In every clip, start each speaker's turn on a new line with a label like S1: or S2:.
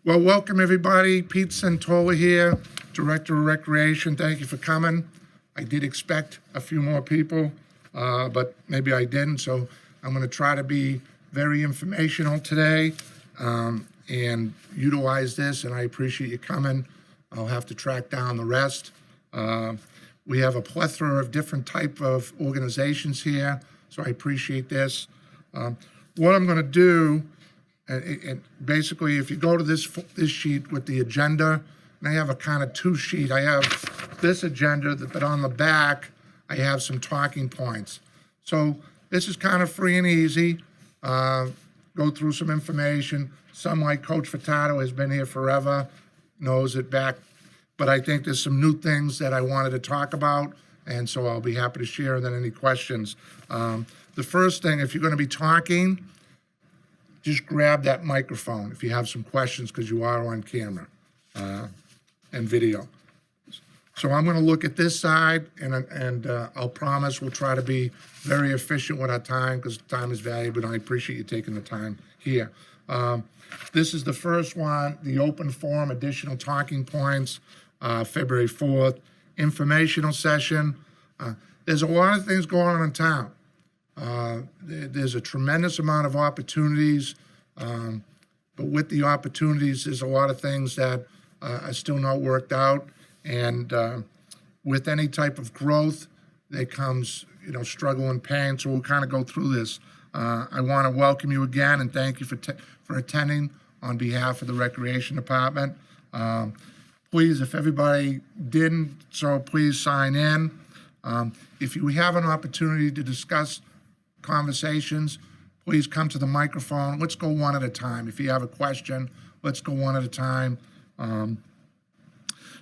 S1: Well, welcome everybody. Pete Santola here, Director of Recreation. Thank you for coming. I did expect a few more people, but maybe I didn't. So I'm going to try to be very informational today and utilize this, and I appreciate you coming. I'll have to track down the rest. We have a plethora of different type of organizations here, so I appreciate this. What I'm going to do, and basically, if you go to this sheet with the agenda, and I have a kind of two sheet. I have this agenda, but on the back, I have some talking points. So this is kind of free and easy. Go through some information. Some, like Coach Furtado, has been here forever, knows it back. But I think there's some new things that I wanted to talk about, and so I'll be happy to share, and then any questions. The first thing, if you're going to be talking, just grab that microphone if you have some questions, because you are on camera and video. So I'm going to look at this side, and I'll promise we'll try to be very efficient with our time, because time is valuable, and I appreciate you taking the time here. This is the first one, the open forum, additional talking points, February 4th, informational session. There's a lot of things going on in town. There's a tremendous amount of opportunities, but with the opportunities, there's a lot of things that are still not worked out. And with any type of growth, there comes, struggle and pain. So we'll kind of go through this. I want to welcome you again and thank you for attending on behalf of the Recreation Department. Please, if everybody didn't, so please sign in. If you have an opportunity to discuss conversations, please come to the microphone. Let's go one at a time. If you have a question, let's go one at a time.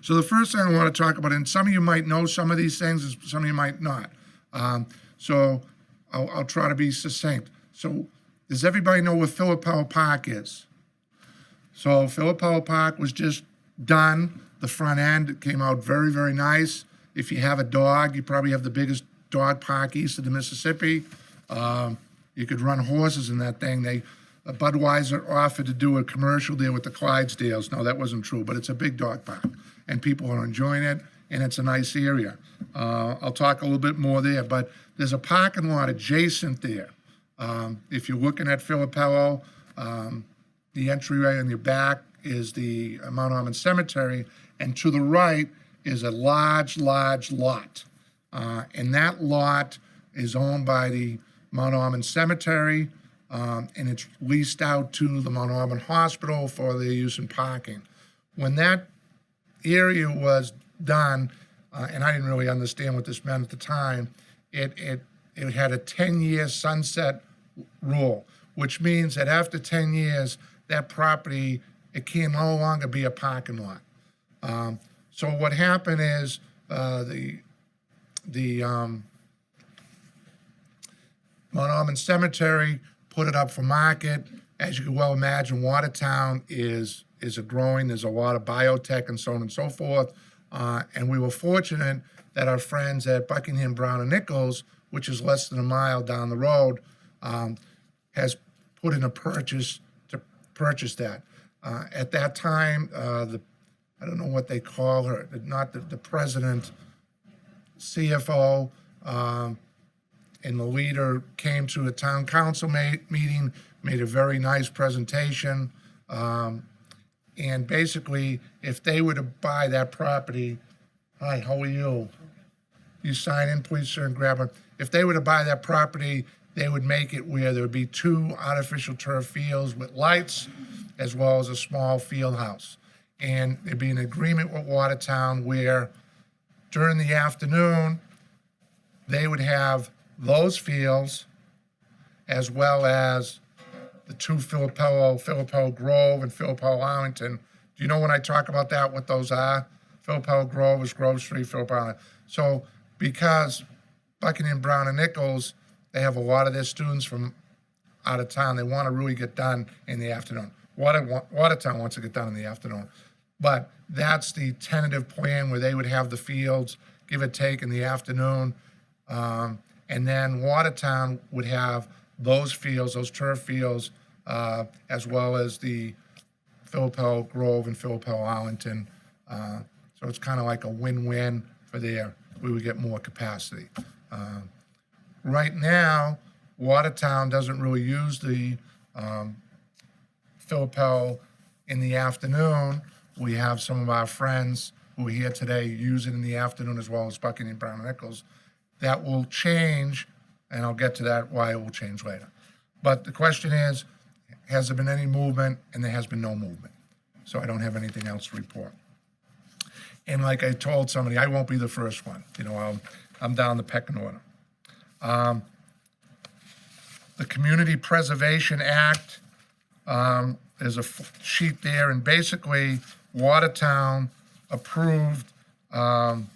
S1: So the first thing I want to talk about, and some of you might know some of these things, and some of you might not. So I'll try to be succinct. So does everybody know where Philippelle Park is? So Philippelle Park was just done. The front end came out very, very nice. If you have a dog, you probably have the biggest dog park east of the Mississippi. You could run horses in that thing. Budweiser offered to do a commercial there with the Clydesdales. No, that wasn't true, but it's a big dog park, and people are enjoying it, and it's a nice area. I'll talk a little bit more there, but there's a parking lot adjacent there. If you're looking at Philippelle, the entryway in your back is the Mount Auburn Cemetery, and to the right is a large lot. And that lot is owned by the Mount Auburn Cemetery, and it's leased out to the Mount Auburn Hospital for their use in parking. When that area was done, and I didn't really understand what this meant at the time, it had a 10-year sunset rule, which means that after 10 years, that property, it can no longer be a parking lot. So what happened is the Mount Auburn Cemetery put it up for market. As you can well imagine, Watertown is a growing. There's a lot of biotech and so on and so forth. And we were fortunate that our friends at Buckingham, Brown & Nichols, which is less than a mile down the road, has put in a purchase to purchase that. At that time, I don't know what they call her, not the president, CFO, and the leader came to a town council meeting, made a very nice presentation, and basically, if they were to buy that property, hi, how are you? You sign in, please, sir, and grab it. If they were to buy that property, they would make it where there would be 2 artificial turf fields with lights, as well as a small field house. And there'd be an agreement with Watertown where during the afternoon, they would have those fields, as well as the 2 Philippelle Grove and Philippelle Arlington. Do you know when I talk about that, what those are? Philippelle Grove is Grove Street, Philippelle Arlington. So because Buckingham, Brown & Nichols, they have a lot of their students from out of town, they want to really get done in the afternoon. Watertown wants to get done in the afternoon. But that's the tentative plan, where they would have the fields, give or take, in the afternoon. And then Watertown would have those fields, those turf fields, as well as the Philippine Grove and Philippine Arlington. So it's kind of like a win-win for there. We would get more capacity. Right now, Watertown doesn't really use the Philippine in the afternoon. We have some of our friends who are here today use it in the afternoon as well as Buckingham Brown and Nichols. That will change, and I'll get to that, why it will change later. But the question is, has there been any movement? And there has been no movement. So I don't have anything else to report. And like I told somebody, I won't be the first one. You know, I'm down the pecking order. The Community Preservation Act, there's a sheet there, and basically Watertown approved Watertown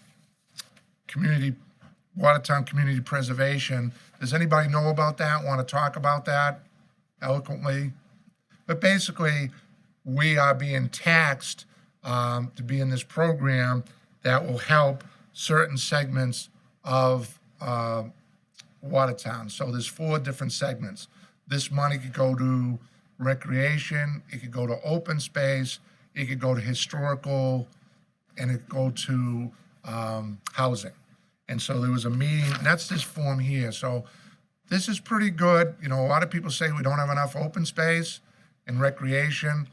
S1: Community Preservation. Does anybody know about that, want to talk about that eloquently? But basically, we are being taxed to be in this program that will help certain segments of Watertown. So there's 4 different segments. This money could go to recreation, it could go to open space, it could go to historical, and it could go to housing. And so there was a meeting, and that's this form here. So this is pretty good. You know, a lot of people say we don't have enough open space and recreation.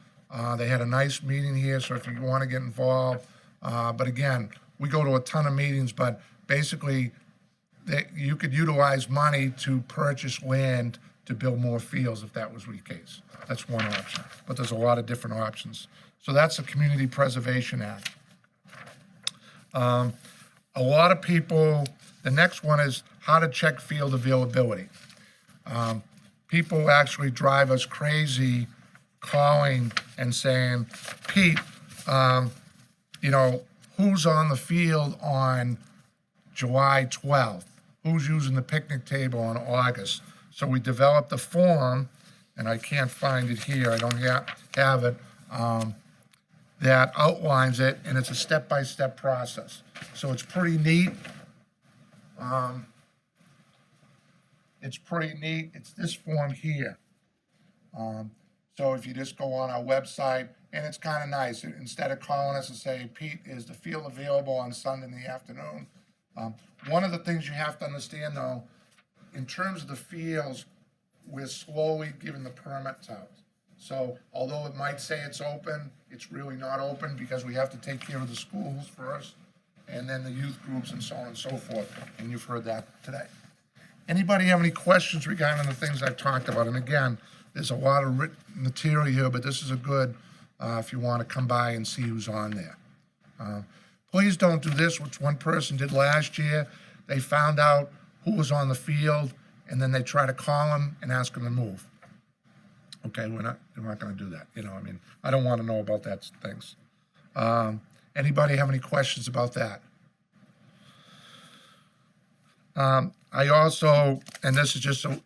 S1: They had a nice meeting here, so if you want to get involved. But again, we go to a ton of meetings, but basically you could utilize money to purchase land to build more fields if that was the case. That's one option, but there's a lot of different options. So that's the Community Preservation Act. A lot of people, the next one is how to check field availability. People actually drive us crazy calling and saying, Pete, you know, who's on the field on July 12th? Who's using the picnic table on August? So we developed a form, and I can't find it here, I don't have it, that outlines it, and it's a step-by-step process. So it's pretty neat. It's this form here. So if you just go on our website, and it's kind of nice, instead of calling us and saying, Pete, is the field available on Sunday in the afternoon? One of the things you have to understand, though, in terms of the fields, we're slowly giving the permits out. So although it might say it's open, it's really not open because we have to take care of the schools first, and then the youth groups and so on and so forth, and you've heard that today. Anybody have any questions regarding the things I've talked about? And again, there's a lot of written material here, but this is a good, if you want to come by and see who's on there. Please don't do this, which one person did last year. They found out who was on the field, and then they try to call them and ask them to move. Okay, we're not going to do that. You know, I mean, I don't want to know about that things. Anybody have any questions about that? I also, and this is just a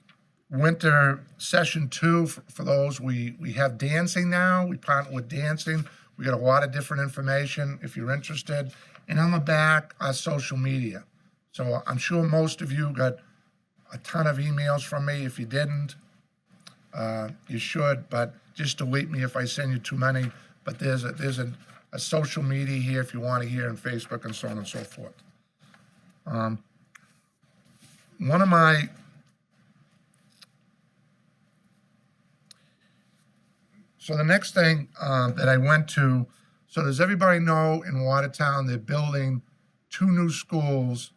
S1: winter session 2 for those, we have dancing now. We partner with dancing. We got a lot of different information if you're interested. And on the back, our social media. So I'm sure most of you got a ton of emails from me. If you didn't, you should, but just delete me if I send you too many. But there's a social media here if you want to hear, on Facebook and so on and so forth. One of my So the next thing that I went to, so does everybody know in Watertown they're building 2 new schools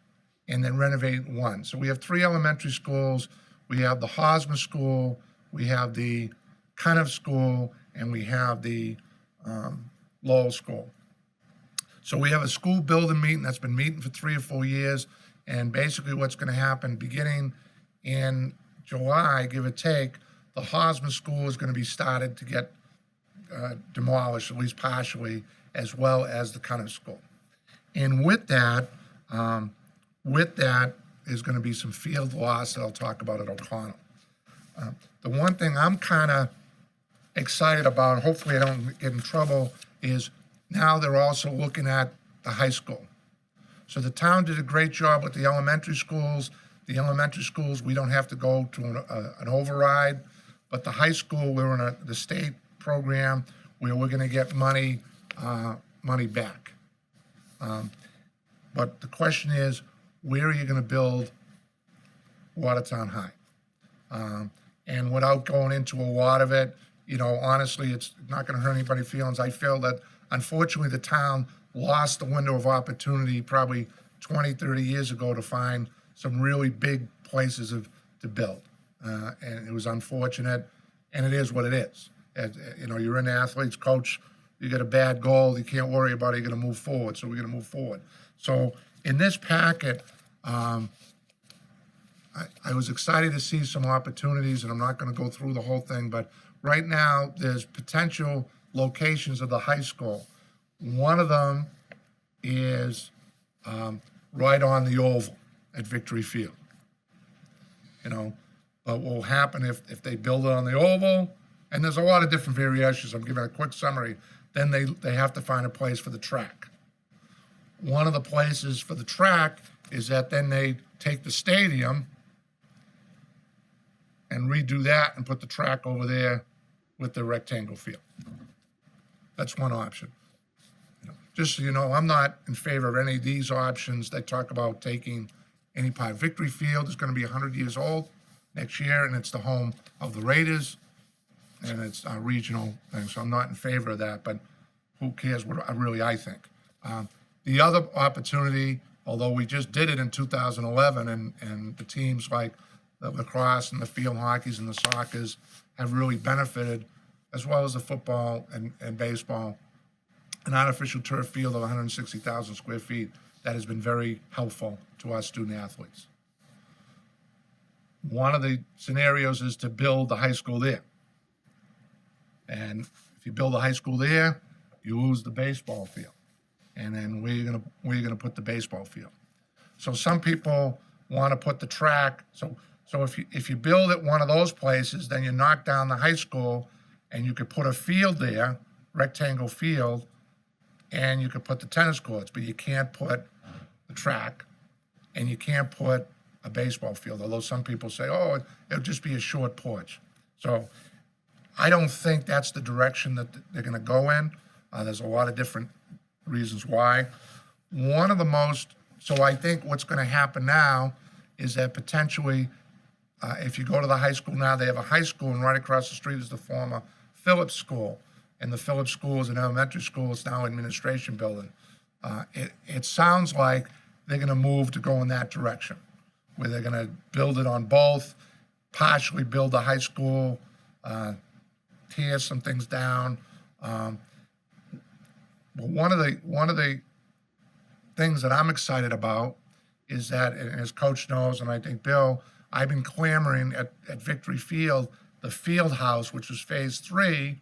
S1: and then renovating 1. So we have 3 elementary schools. We have the Hosmer School, we have the Cunniff School, and we have the Lowell School. So we have a school building meeting that's been meeting for 3 or 4 years, and basically what's going to happen beginning in July, give or take, the Hosmer School is going to be started to get demolished, at least partially, as well as the Cunniff School. And with that is going to be some field loss that I'll talk about at O'Connell. The one thing I'm kind of excited about, and hopefully I don't get in trouble, is now they're also looking at the high school. So the town did a great job with the elementary schools. The elementary schools, we don't have to go to an override, but the high school, we're in the state program. where we're going to get money back. But the question is, where are you going to build Watertown High? And without going into a lot of it, honestly, it's not going to hurt anybody's feelings. I feel that, unfortunately, the town lost the window of opportunity probably 20, 30 years ago to find some really big places to build. And it was unfortunate, and it is what it is. You're an athlete's coach, you get a bad goal, you can't worry about it, you're going to move forward, so we're going to move forward. So in this packet, I was excited to see some opportunities, and I'm not going to go through the whole thing, but right now there's potential locations of the high school. One of them is right on the oval at Victory Field. But what will happen if they build it on the oval, and there's a lot of different variations, I'm giving a quick summary, then they have to find a place for the track. One of the places for the track is that then they take the stadium and redo that and put the track over there with the rectangle field. That's one option. Just so you know, I'm not in favor of any of these options that talk about taking any part. Victory Field is going to be 100 years old next year, and it's the home of the Raiders, and it's a regional thing, so I'm not in favor of that, but who cares what I think. The other opportunity, although we just did it in 2011, and the teams like the lacrosse and the field hockeys and the soccers have really benefited, as well as the football and baseball, an artificial turf field of 160,000 square feet that has been very helpful to our student athletes. One of the scenarios is to build the high school there. And if you build a high school there, you lose the baseball field. And then where are you gonna put the baseball field? So some people want to put the track. So if you build at one of those places, then you knock down the high school, and you could put a field there, rectangle field, and you could put the tennis courts, but you can't put the track, and you can't put a baseball field, although some people say, oh, it'll just be a short porch. So I don't think that's the direction that they're going to go in. There's a lot of different reasons why. So I think what's going to happen now is that potentially, if you go to the high school now, they have a high school, and right across the street is the former Phillips School. And the Phillips School is an elementary school. It's now an administration building. It sounds like they're going to move to go in that direction, where they're going to build it on both, partially build the high school, tear some things down. But one of the things that I'm excited about is that, and as Coach knows, and I think Bill, I've been clamoring at Victory Field, the field house, which is phase 3,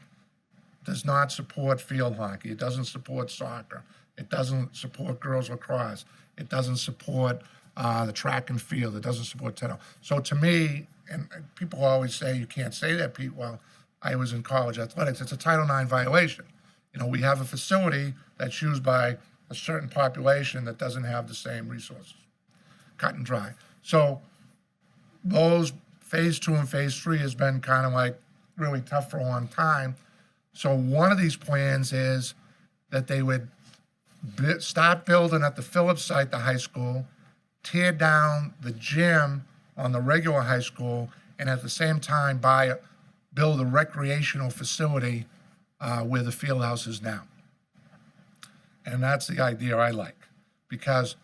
S1: does not support field hockey. It doesn't support soccer. It doesn't support girls lacrosse. It doesn't support the track and field. It doesn't support tennis. So to me, and people always say you can't say that, Pete. Well, I was in college athletics. It's a Title IX violation. We have a facility that's used by a certain population that doesn't have the same resources. Cut and dry. So those phase 2 and phase 3 has been kind of like really tough for a long time. So one of these plans is that they would start building at the Phillips site, the high school, tear down the gym on the regular high school, and at the same time build a recreational facility where the field house is now. And that's the idea I like, because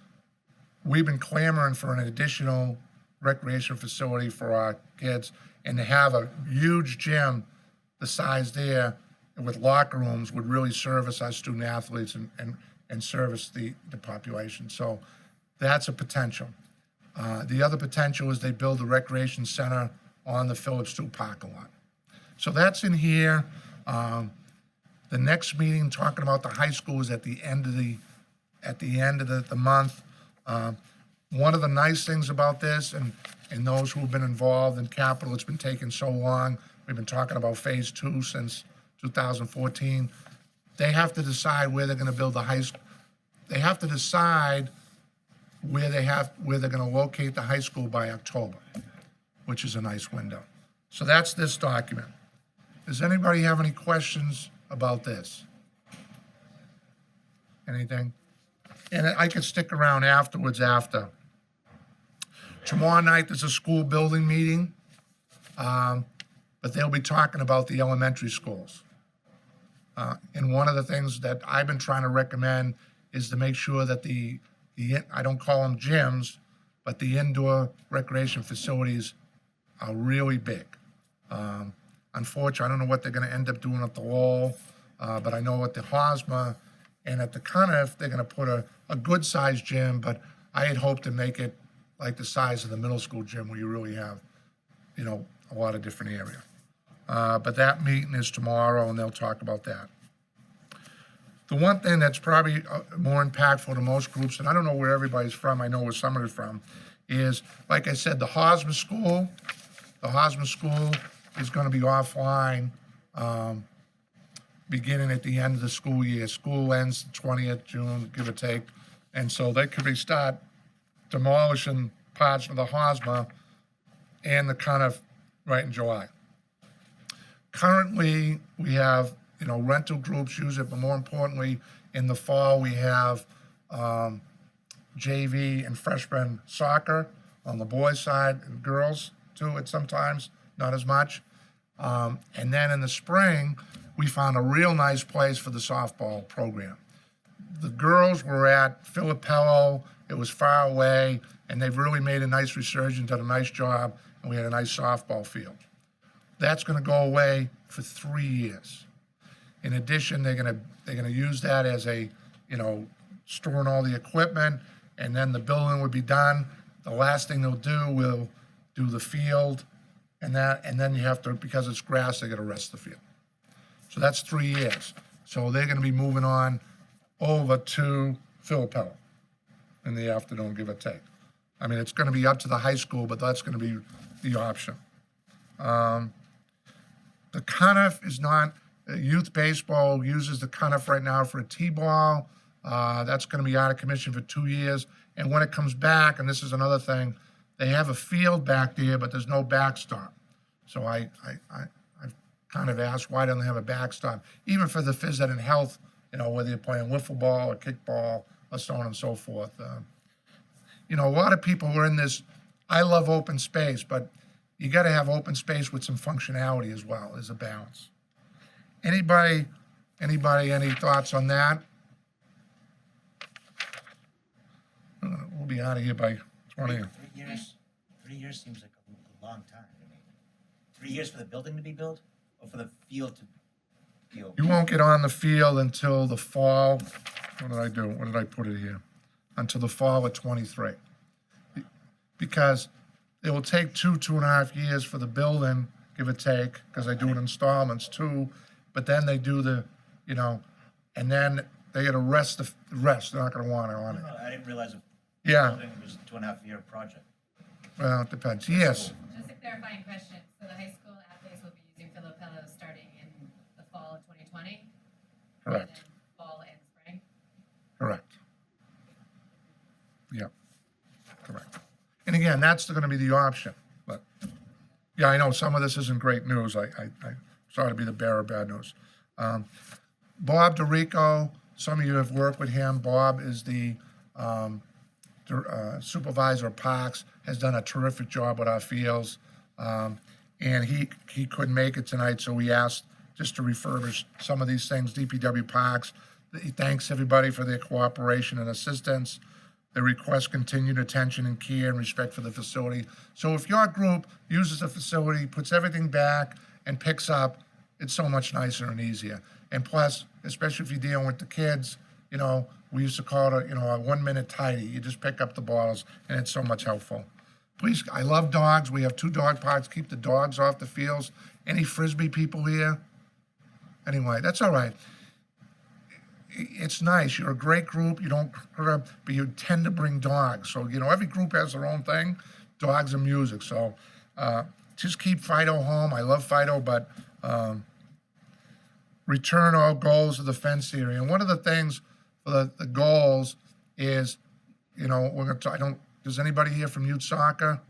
S1: we've been clamoring for an additional recreation facility for our kids, and to have a huge gym the size there with locker rooms would really service our student athletes and service the population. So that's a potential. The other potential is they build a recreation center on the Phillips 2 parking lot. So that's in here. The next meeting talking about the high school is at the end of the month. One of the nice things about this, and those who have been involved in capital, it's been taking so long. We've been talking about phase 2 since 2014. They have to decide where they're going to build the high school. They have to decide where they're going to locate the high school by October, which is a nice window. So that's this document. Does anybody have any questions about this? Anything? And I could stick around afterwards after. Tomorrow night, there's a school building meeting, but they'll be talking about the elementary schools. And one of the things that I've been trying to recommend is to make sure that the I don't call them gyms, but the indoor recreation facilities are really big. Unfortunately, I don't know what they're going to end up doing at the Lowell, but I know at the Hosmer and at the Cuniff, they're going to put a good-sized gym, but I had hoped to make it like the size of the middle school gym where you really have, a lot of different area. But that meeting is tomorrow, and they'll talk about that. The one thing that's probably more impactful to most groups, and I don't know where everybody's from, I know where somebody's from, is, like I said, the Hosmer School is going to be offline beginning at the end of the school year. School ends the 20th June, give or take. And so they could start demolishing parts of the Hosmer and the Cuniff right in July. Currently, we have, rental groups use it, but more importantly, in the fall, we have JV and freshman soccer on the boys' side, and girls too at sometimes, not as much. And then in the spring, we found a real nice place for the softball program. The girls were at Filipello, it was far away, and they've really made a nice resurgence, done a nice job, and we had a nice softball field. That's going to go away for 3 years. In addition, they're going to use that as a, storing all the equipment, and then the building would be done. The last thing they'll do will do the field, and then you have to, because it's grass, they got to rest the field. So that's 3 years. So they're going to be moving on over to Filipello in the afternoon, give or take. I mean, it's going to be up to the high school, but that's going to be the option. The Cuniff is not, youth baseball uses the Cuniff right now for a T-ball. That's going to be out of commission for 2 years. And when it comes back, and this is another thing, they have a field back there, but there's no backstop. So I've kind of asked, why don't they have a backstop? Even for the phys ed and health, whether you're playing wiffle ball or kickball or so on and so forth. A lot of people are in this, I love open space, but you got to have open space with some functionality as well as a balance. Anybody, any thoughts on that? We'll be out of here by 20.
S2: 3 years. 3 years seems like a long time to me. 3 years for the building to be built, or for the field to be open?
S1: You won't get on the field until the fall. What did I do? What did I put it here? Until the fall of 23. Because it will take 2.5 years for the building, give or take, because they do it in installments too. But then they do the, and then they got to rest the rest. They're not going to want it on it.
S2: I didn't realize the
S1: Yeah.
S2: building was a 2.5 year project.
S1: Well, it depends. Yes.
S3: Just a clarifying question. So the high school athletes will be using Filipello starting in the fall of 2020?
S1: Correct.
S3: And then fall and spring?
S1: Correct. Yeah. Correct. And again, that's going to be the option. But yeah, I know some of this isn't great news. I sorry to be the bearer of bad news. Bob DeRico, some of you have worked with him. Bob is the supervisor of parks, has done a terrific job with our fields. And he couldn't make it tonight, so we asked just to refurbish some of these things, DPW parks. He thanks everybody for their cooperation and assistance. They request continued attention and care and respect for the facility. So if your group uses the facility, puts everything back, and picks up, it's so much nicer and easier. And plus, especially if you're dealing with the kids, we used to call it a 1 minute tidy. You just pick up the bottles, and it's so much helpful. Please, I love dogs. We have 2 dog parks. Keep the dogs off the fields. Any Frisbee people here? Anyway, that's all right. It's nice. You're a great group. You don't hurt them, but you tend to bring dogs. So, every group has their own thing, dogs and music. So just keep Fido home. I love Fido, but return all goals of the fence area. And one of the things for the goals is, we're going to, does anybody here from youth soccer?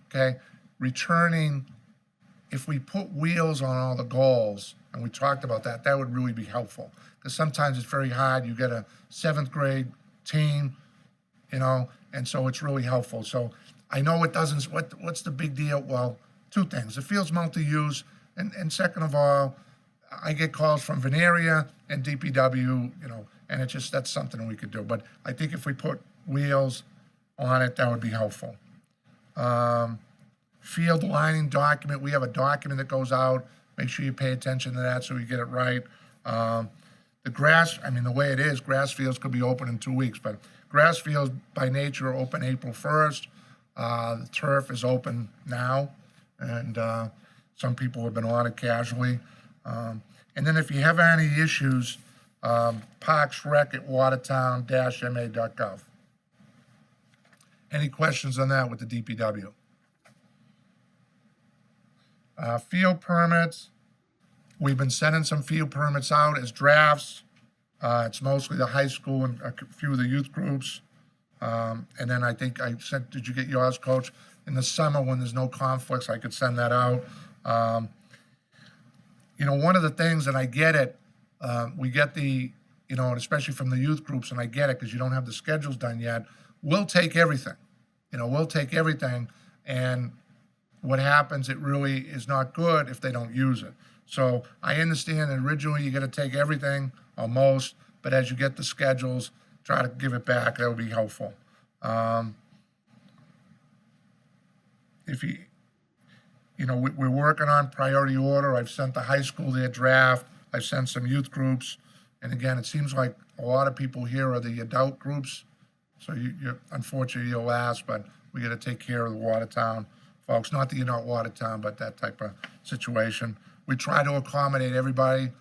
S1: Okay. Returning if we put wheels on all the goals, and we talked about that, that would really be helpful. Because sometimes it's very hard. You get a 7th grade team, and so it's really helpful. So I know it doesn't, what's the big deal? Well, 2 things. The field's multi-use, and second of all, I get calls from Veneria and DPW, and it's just, that's something we could do. But I think if we put wheels on it, that would be helpful. Field lining document, we have a document that goes out. Make sure you pay attention to that so you get it right. The grass, the way it is, grass fields could be open in 2 weeks, but grass fields by nature are open April 1st. The turf is open now, and some people have been on it casually. And then if you have any issues, parksrec@watertown-ma.gov. Any questions on that with the DPW? Field permits, we've been sending some field permits out as drafts. It's mostly the high school and a few of the youth groups. And then I think I sent, did you get yours, Coach? In the summer when there's no conflicts, I could send that out. One of the things, and I get it, we get the, and especially from the youth groups, and I get it because you don't have the schedules done yet, we'll take everything. We'll take everything, and what happens, it really is not good if they don't use it. So I understand that originally you got to take everything, or most, but as you get the schedules, try to give it back. That would be helpful. If you, we're working on priority order. I've sent the high school their draft. I've sent some youth groups. And again, it seems like a lot of people here are the adult groups. So you're unfortunately, you're last, but we got to take care of the Watertown folks. Not that you're not Watertown, but that type of situation. We try to accommodate everybody.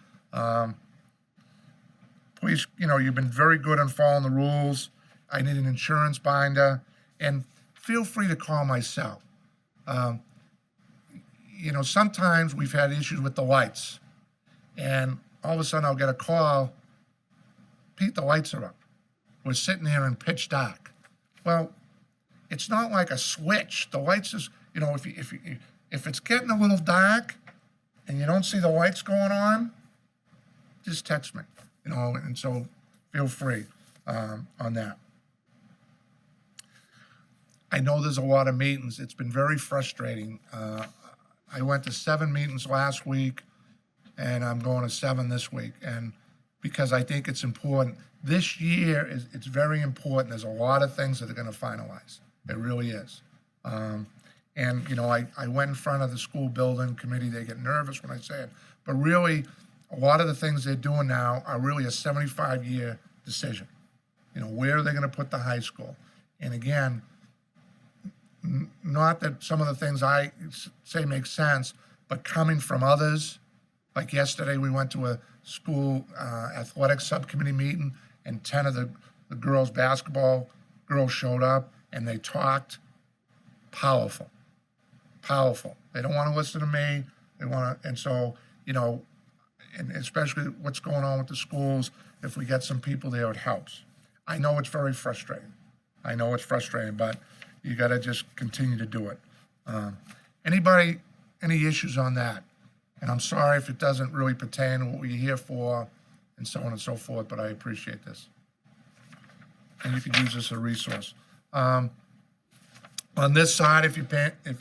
S1: Please, you've been very good on following the rules. I need an insurance binder, and feel free to call my cell. Sometimes we've had issues with the lights, and all of a sudden I'll get a call, Pete, the lights are up. We're sitting here in pitch dark. Well, it's not like a switch. The lights is, if it's getting a little dark and you don't see the lights going on, just text me, and so feel free on that. I know there's a lot of meetings. It's been very frustrating. I went to 7 meetings last week, and I'm going to 7 this week. And because I think it's important. This year, it's very important. There's a lot of things that they're going to finalize. It really is. I went in front of the school building committee. They get nervous when I say it. But really, a lot of the things they're doing now are really a 75-year decision. Where are they going to put the high school? And again, not that some of the things I say make sense, but coming from others, like yesterday we went to a school athletics subcommittee meeting, and 10 of the girls basketball girls showed up, and they talked. Powerful. They don't want to listen to me. They want to, and so, and especially what's going on with the schools, if we get some people there, it helps. I know it's very frustrating. But you got to just continue to do it. Anybody, any issues on that? And I'm sorry if it doesn't really pertain to what we're here for, and so on and so forth, but I appreciate this. And you can use this as a resource. On this side, if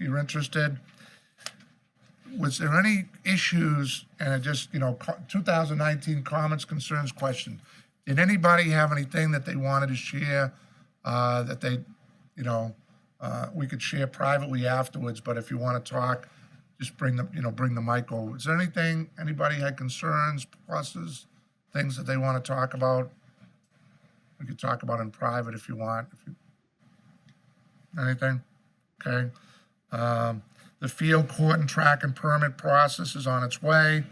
S1: you're interested, was there any issues, and it just, 2019 comments, concerns, questions? Did anybody have anything that they wanted to share that they, we could share privately afterwards, but if you want to talk, just bring the mic over. Is there anything, anybody had concerns, pluses, things that they want to talk about? We could talk about in private if you want. Anything? Okay. The field court and track and permit process is on its way.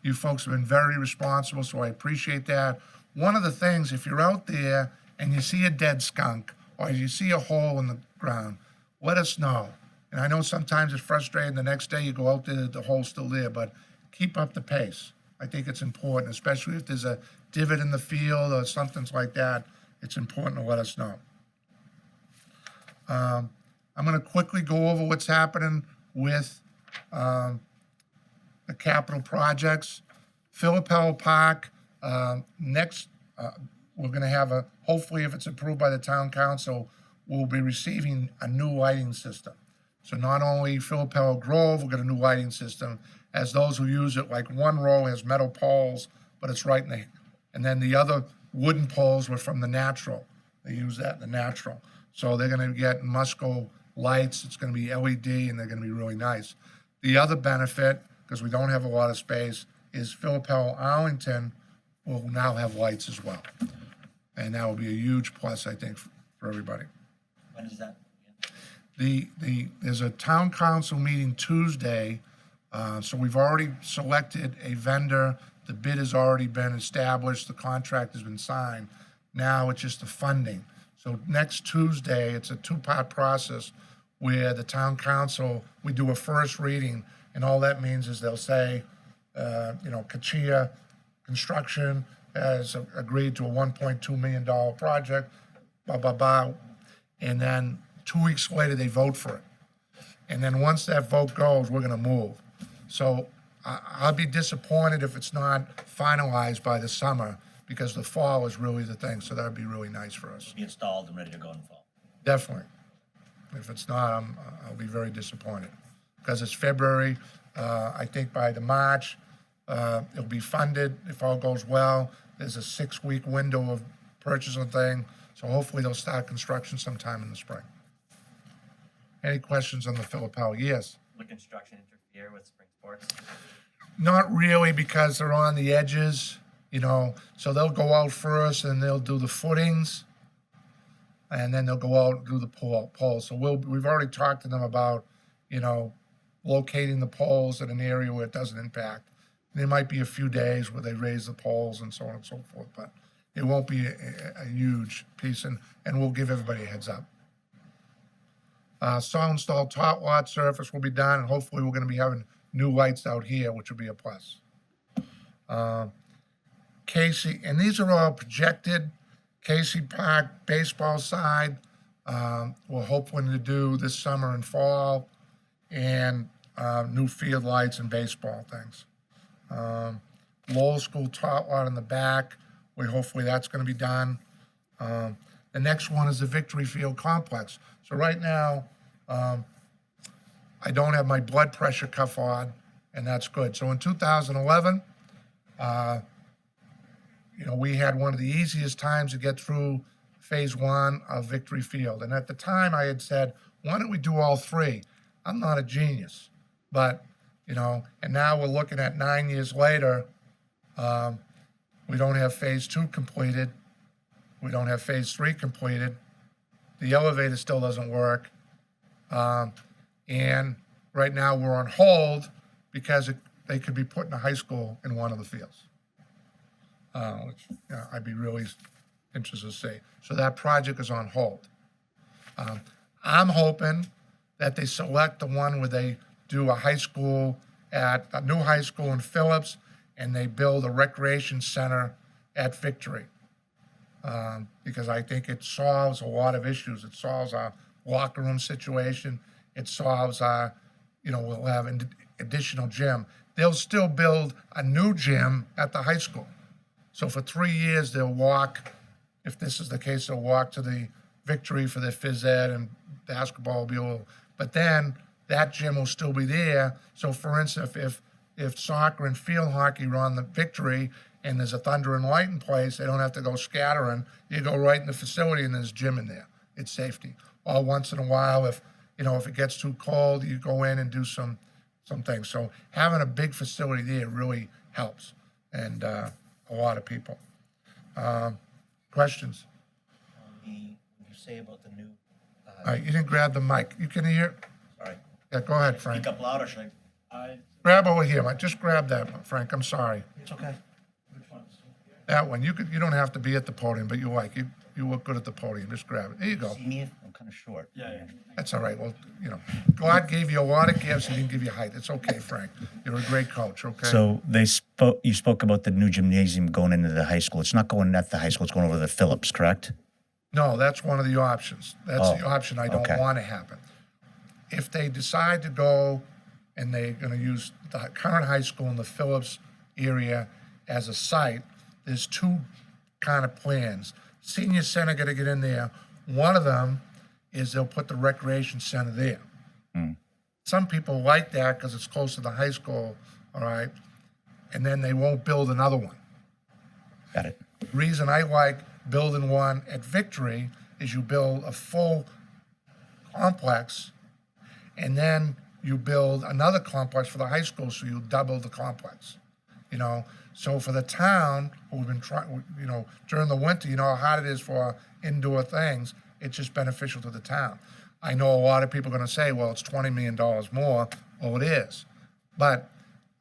S1: You folks have been very responsible, so I appreciate that. One of the things, if you're out there and you see a dead skunk or you see a hole in the ground, let us know. And I know sometimes it's frustrating. The next day you go out there, the hole's still there, but keep up the pace. I think it's important, especially if there's a divot in the field or something like that. It's important to let us know. I'm going to quickly go over what's happening with the capital projects. Philippello Park, next, we're gonna have hopefully if it's approved by the town council, we'll be receiving a new lighting system. So not only Philippello Grove, we'll get a new lighting system, as those who use it, like one row has metal poles, but it's right in the, and then the other wooden poles were from the natural. They use that in the natural. So they're gonna get Musco lights, it's gonna be LED, and they're gonna be really nice. The other benefit, because we don't have a lot of space, is Philippello Arlington will now have lights as well. And that will be a huge plus, I think, for everybody.
S2: When is that?
S1: There's a town council meeting Tuesday, so we've already selected a vendor. The bid has already been established, the contract has been signed. Now it's just the funding. So next Tuesday, it's a two-part process where the town council, we do a first reading, and all that means is they'll say, Kachia Construction has agreed to a $1.2 million project, blah, blah, blah. And then 2 weeks later, they vote for it. And then once that vote goes, we're gonna move. So I'll be disappointed if it's not finalized by the summer, because the fall is really the thing, so that'd be really nice for us.
S2: Be installed and ready to go in the fall.
S1: Definitely. If it's not, I'll be very disappointed, because it's February. I think by the March, it'll be funded if all goes well. There's a 6-week window of purchasing thing, so hopefully they'll start construction sometime in the spring. Any questions on the Philippello? Yes.
S4: Will construction interfere with spring sports?
S1: Not really, because they're on the edges, so they'll go out first and they'll do the footings, and then they'll go out and do the poles. So we've already talked to them about, locating the poles in an area where it doesn't impact. There might be a few days where they raise the poles and so on and so forth, but it won't be a huge piece, and we'll give everybody a heads up. Saw installed top lot surface will be done, and hopefully we're gonna be having new lights out here, which will be a plus. Casey, and these are all projected. Casey Park baseball side, we're hoping to do this summer and fall, and new field lights and baseball things. Lowell School top lot in the back, hopefully that's gonna be done. The next one is the Victory Field Complex. So right now, I don't have my blood pressure cuff on, and that's good. So in 2011, we had one of the easiest times to get through phase 1 of Victory Field. And at the time I had said, why don't we do all 3? I'm not a genius, but, and now we're looking at 9 years later, we don't have phase 2 completed. We don't have phase 3 completed. The elevator still doesn't work. And right now we're on hold because they could be putting a high school in one of the fields. Which I'd be really interested to see. So that project is on hold. I'm hoping that they select the one where they do a new high school in Phillips, and they build a recreation center at Victory. Because I think it solves a lot of issues. It solves our locker room situation. It solves our, we'll have an additional gym. They'll still build a new gym at the high school. So for 3 years, they'll walk, if this is the case, they'll walk to the Victory for their phys ed and basketball will be able, but then that gym will still be there. So for instance, if soccer and field hockey are on the Victory and there's a Thunder and Lightning place, they don't have to go scattering. You go right in the facility and there's a gym in there. It's safety. Or once in a while, if it gets too cold, you go in and do some things. So having a big facility there really helps, and a lot of people. Questions?
S2: When you say about the new,
S1: All right, you didn't grab the mic. You can hear?
S2: sorry,
S1: Yeah, go ahead, Frank.
S2: speak up louder, should I?
S1: Grab over here, Mike. Just grab that, Frank. I'm sorry.
S2: It's okay.
S1: That one. You don't have to be at the podium, but you look good at the podium. Just grab it. There you go.
S2: See me? I'm kind of short.
S4: Yeah.
S1: That's all right. Well, God gave you a lot of gifts. He didn't give you height. It's okay, Frank. You're a great coach. Okay.
S2: So you spoke about the new gymnasium going into the high school. It's not going at the high school, it's going over the Phillips, correct?
S1: No, that's one of the options. That's the option I don't
S2: okay.
S1: want to happen. If they decide to go and they're gonna use the current high school in the Phillips area as a site. There's two kind of plans. Senior center gonna get in there. One of them is they'll put the recreation center there. Some people like that because it's close to the high school, all right? And then they won't build another one.
S2: Got it.
S1: The reason I like building one at Victory is you build a full complex, and then you build another complex for the high school, so you double the complex. You know, so for the town, who've been trying, you know, during the winter, you know how hard it is for indoor things, it's just beneficial to the town. I know a lot of people are gonna say, well, it's $20 million more. Well, it is. But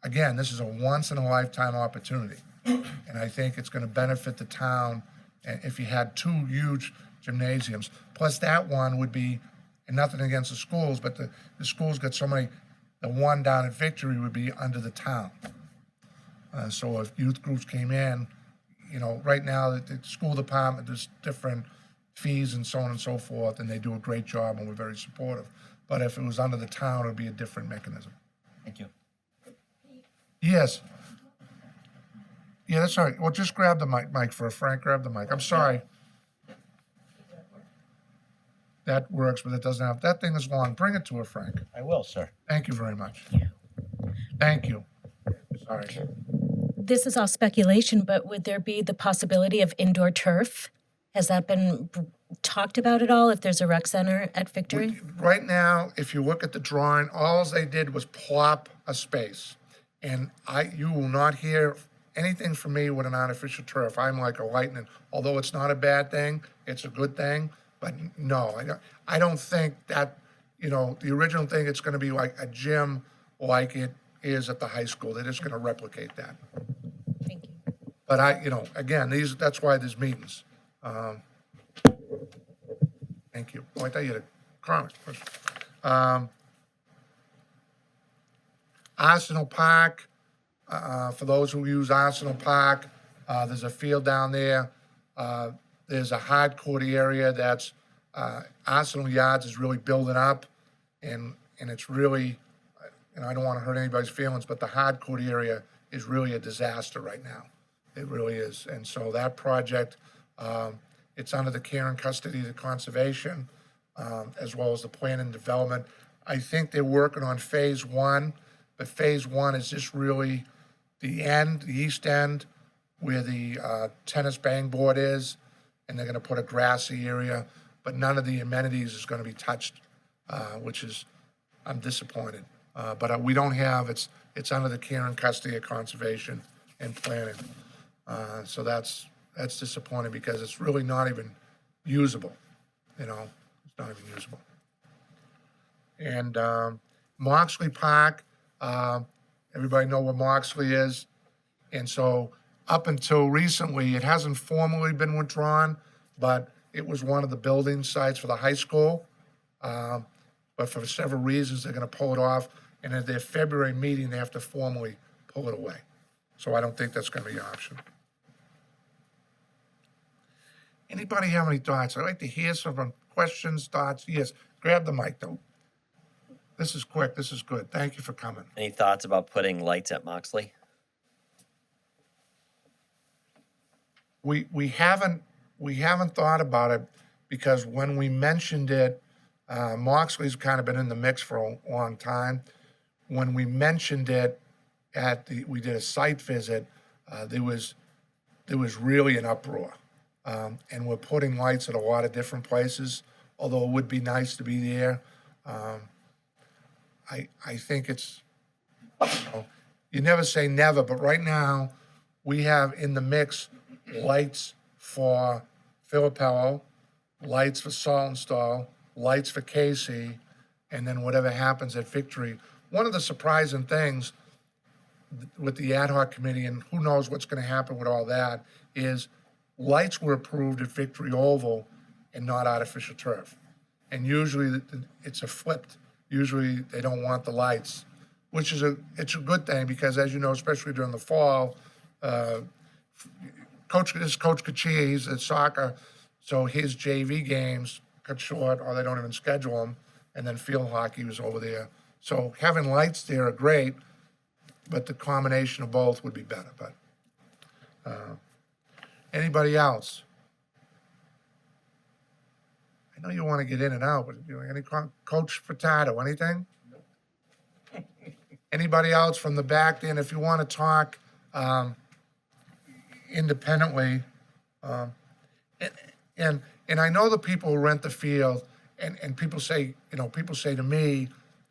S1: again, this is a once-in-a-lifetime opportunity. And I think it's gonna benefit the town if you had two huge gymnasiums. Plus that one would be, and nothing against the schools, but the schools got so many, the one down at Victory would be under the town. So if youth groups came in, you know, right now, the school department, there's different fees and so on and so forth, and they do a great job, and we're very supportive. But if it was under the town, it would be a different mechanism.
S2: Thank you.
S1: Yes. Yeah, that's all right. Well, just grab the mic, Mike, for Frank, grab the mic. I'm sorry. That works, but it doesn't have, that thing is long. Bring it to her, Frank.
S2: I will, sir.
S1: Thank you very much. Thank you. Sorry.
S5: This is all speculation, but would there be the possibility of indoor turf? Has that been talked about at all, if there's a rec center at Victory?
S1: Right now, if you look at the drawing, all they did was plop a space. And you will not hear anything from me with an artificial turf. I'm like a lightning. Although it's not a bad thing, it's a good thing. But no, I don't think that, you know, the original thing, it's gonna be like a gym like it is at the high school. They're just gonna replicate that.
S5: Thank you.
S1: But you know, again, that's why there's meetings. Thank you. Oh, I thought you had a comment. Arsenal Park, for those who use Arsenal Park, there's a field down there. There's a hard court area that's, Arsenal Yards is really building up, and it's really, and I don't want to hurt anybody's feelings, but the hard court area is really a disaster right now. It really is. And so that project, it's under the care and custody of the conservation, as well as the plan and development. I think they're working on phase one, but phase one is just really the end, the east end, where the tennis bang board is, and they're gonna put a grassy area, but none of the amenities is gonna be touched, which is, I'm disappointed. But we don't have, it's under the care and custody of conservation and planning. So that's disappointing because it's really not even usable, you know, it's not even usable. And Moxley Park, everybody know where Moxley is. And so up until recently, it hasn't formally been withdrawn, but it was one of the building sites for the high school. But for several reasons, they're gonna pull it off. And at their February meeting, they have to formally pull it away. So I don't think that's gonna be an option. Anybody have any thoughts? I'd like to hear some questions, thoughts. Yes, grab the mic though. This is quick, this is good. Thank you for coming.
S4: Any thoughts about putting lights at Moxley?
S1: We haven't thought about it because when we mentioned it, Moxley's kind of been in the mix for a long time. When we mentioned it we did a site visit, there was really an uproar. And we're putting lights at a lot of different places, although it would be nice to be there. I think it's, you know, you never say never, but right now we have in the mix lights for Philippello, lights for Saltonstall, lights for Casey, and then whatever happens at Victory. One of the surprising things with the ad hoc committee, and who knows what's going to happen with all that, is lights were approved at Victory Oval and not artificial turf. And usually it's a flipped. Usually they don't want the lights, which is it's a good thing because, as you know, especially during the fall, Coach Kachia, he's at soccer, so his JV games cut short or they don't even schedule them. And then field hockey was over there So having lights there are great, but the combination of both would be better, but, anybody else? I know you want to get in and out, but any Coach Furtado, anything? Anybody else from the back then, if you want to talk, independently, and I know the people who rent the field, and people say, people say to me,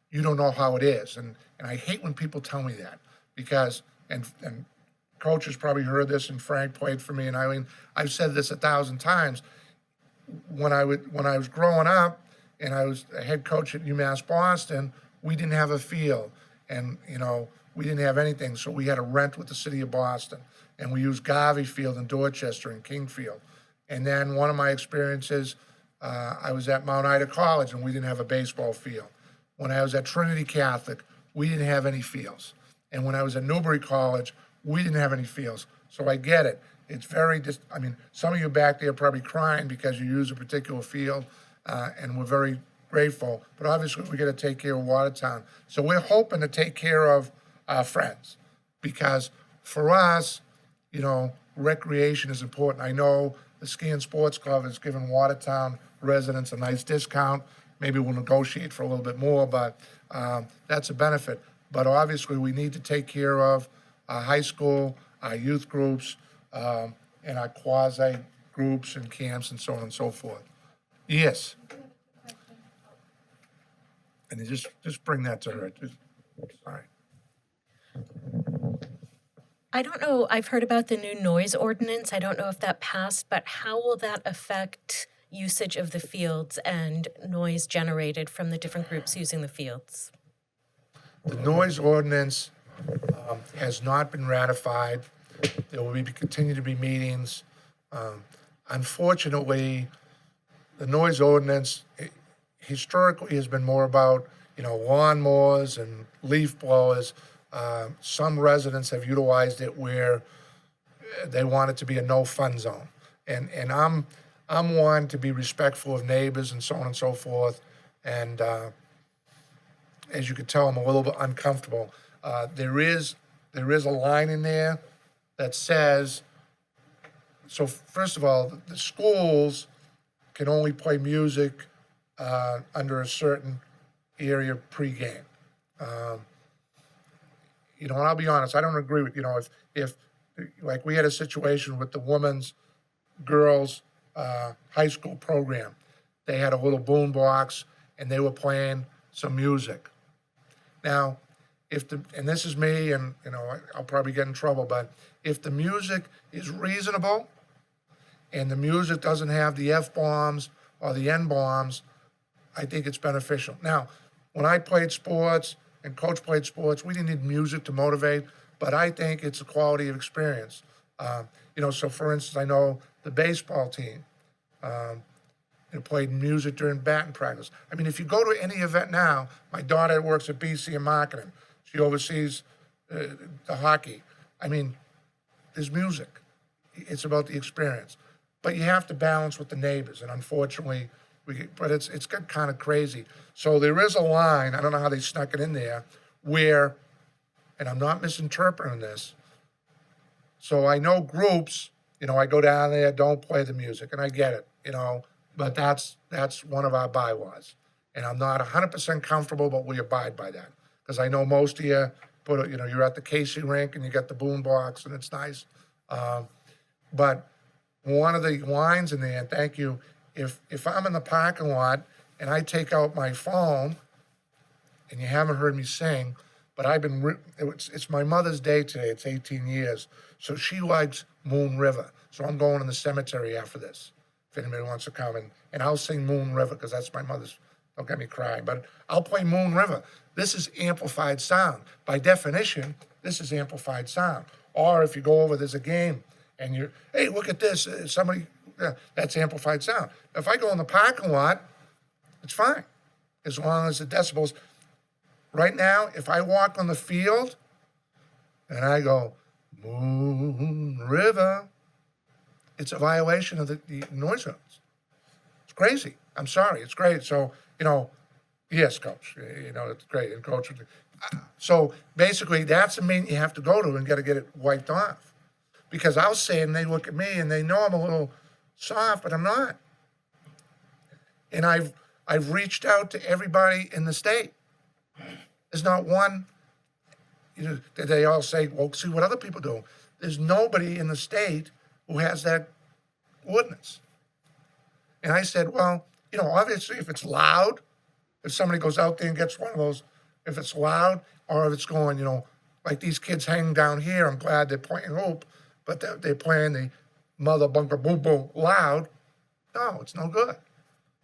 S1: you don't know how it is, and I hate when people tell me that, because, and Coach has probably heard this, and Frank played for me, and Eileen, I've said this 1,000 times. When I was growing up, and I was a head coach at UMass Boston, we didn't have a field, and we didn't have anything, so we had to rent with the city of Boston, and we used Garvey Field in Dorchester and Kingfield. And then one of my experiences, I was at Mount Ida College, and we didn't have a baseball field. When I was at Trinity Catholic, we didn't have any fields. And when I was at Newbury College, we didn't have any fields. So I get it. It's very, some of you back there are probably crying because you use a particular field, and we're very grateful. But obviously, we got to take care of Watertown. So we're hoping to take care of our friends, because for us, recreation is important. I know the Ski and Sports Club has given Watertown residents a nice discount. Maybe we'll negotiate for a little bit more, but that's a benefit. But obviously, we need to take care of our high school, our youth groups, and our quasi groups and camps and so on and so forth. Yes. And you just bring that to her. Sorry.
S5: I don't know, I've heard about the new noise ordinance. I don't know if that passed, but how will that affect usage of the fields and noise generated from the different groups using the fields?
S1: The noise ordinance has not been ratified. There will continue to be meetings. Unfortunately, the noise ordinance historically has been more about, lawnmowers and leaf blowers. Some residents have utilized it where they want it to be a no-fun zone. And I'm one to be respectful of neighbors and so on and so forth. And as you can tell, I'm a little bit uncomfortable. There is a line in there that says, so first of all, the schools can only play music under a certain area pregame. And I'll be honest, I don't agree with, if like we had a situation with the women's girls high school program. They had a little boom box and they were playing some music. Now, and this is me, and I'll probably get in trouble, but if the music is reasonable and the music doesn't have the F-bombs or the N-bombs, I think it's beneficial. Now, when I played sports and Coach played sports, we didn't need music to motivate, but I think it's a quality of experience. So for instance, I know the baseball team, played music during batting practice. I mean, if you go to any event now, my daughter works at BC in marketing. She oversees the hockey. I mean, there's music. It's about the experience. But you have to balance with the neighbors, and unfortunately, it's got kind of crazy. So there is a line, I don't know how they snuck it in there, where, and I'm not misinterpreting this, so I know groups, I go down there, don't play the music, and I get it, but that's one of our bylaws. And I'm not 100% comfortable, but we abide by that. Because I know most of you you're at the Casey rink and you got the boom box and it's nice. But one of the lines in there, and thank you, if I'm in the parking lot and I take out my phone, and you haven't heard me sing, but it's my mother's day today, it's 18 years, so she likes Moon River. So I'm going in the cemetery after this, if anybody wants to come, and I'll sing Moon River, because that's my mother's, don't get me crying, but I'll play Moon River. This is amplified sound. By definition, this is amplified sound. Or if you go over, there's a game, and you're, hey, look at this, that's amplified sound. If I go in the parking lot, it's fine, as long as the decibels. Right now, if I walk on the field and I go, Moon River, it's a violation of the noise zones. It's crazy. I'm sorry, it's great. So, Yes, coach, it's great, and coach, so basically, that's a meeting you have to go to and gotta get it wiped off. Because I'll say, and they look at me, and they know I'm a little soft, but I'm not. And I've reached out to everybody in the state. There's not one, that they all say, well, see what other people do. There's nobody in the state who has that ordinance. And I said, well, obviously, if it's loud, if somebody goes out there and gets one of those, if it's loud, or if it's going, like these kids hanging down here, I'm glad they're playing hoop, but they're playing the mother bunker boom boom loud. No, it's no good.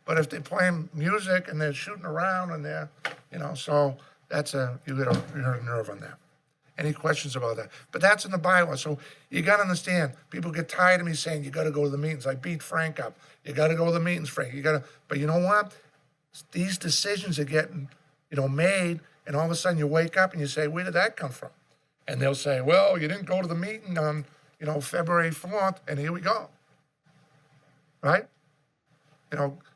S1: But if they're playing music and they're shooting around and they're, so that's you hit a nerve on that. Any questions about that? But that's in the bylaw, so you gotta understand, people get tired of me saying, you gotta go to the meetings. I beat Frank up. You gotta go to the meetings, Frank. But you know what? These decisions are getting, made, and all of a sudden you wake up and you say, where did that come from? And they'll say, well, you didn't go to the meeting on, February 4th, and here we go. Right?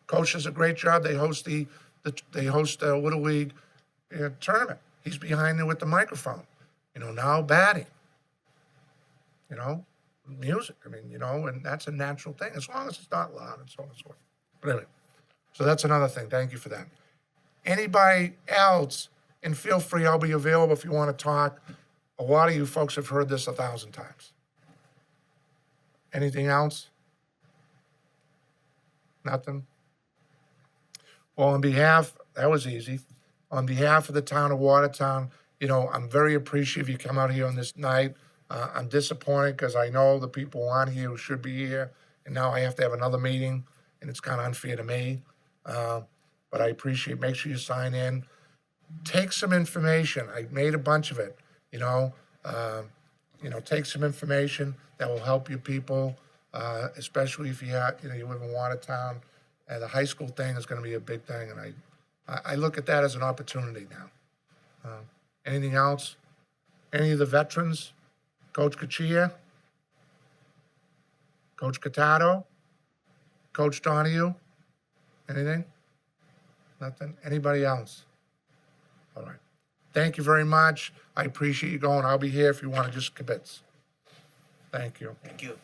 S1: Coach does a great job. They host the Little League tournament. He's behind there with the microphone. Now batting. Music. And that's a natural thing as long as it's not loud and so on and so forth. But anyway, so that's another thing. Thank you for that. Anybody else? And feel free. I'll be available if you want to talk. A lot of you folks have heard this 1,000 times. Anything else? Nothing? Well, that was easy. On behalf of the town of Watertown, I'm very appreciative you come out here on this night. I'm disappointed because I know the people on here who should be here, and now I have to have another meeting, and it's kind of unfair to me. But I appreciate, make sure you sign in. Take some information. I made a bunch of it, take some information that will help you people, especially if you live in Watertown. And the high school thing is going to be a big thing, and I look at that as an opportunity now. Anything else? Any of the veterans? Coach Kachia? Coach Catato? Coach Donahue? Anything? Nothing? Anybody else? All right. Thank you very much. I appreciate you going. I'll be here if you want to just kibitz. Thank you.
S2: Thank you.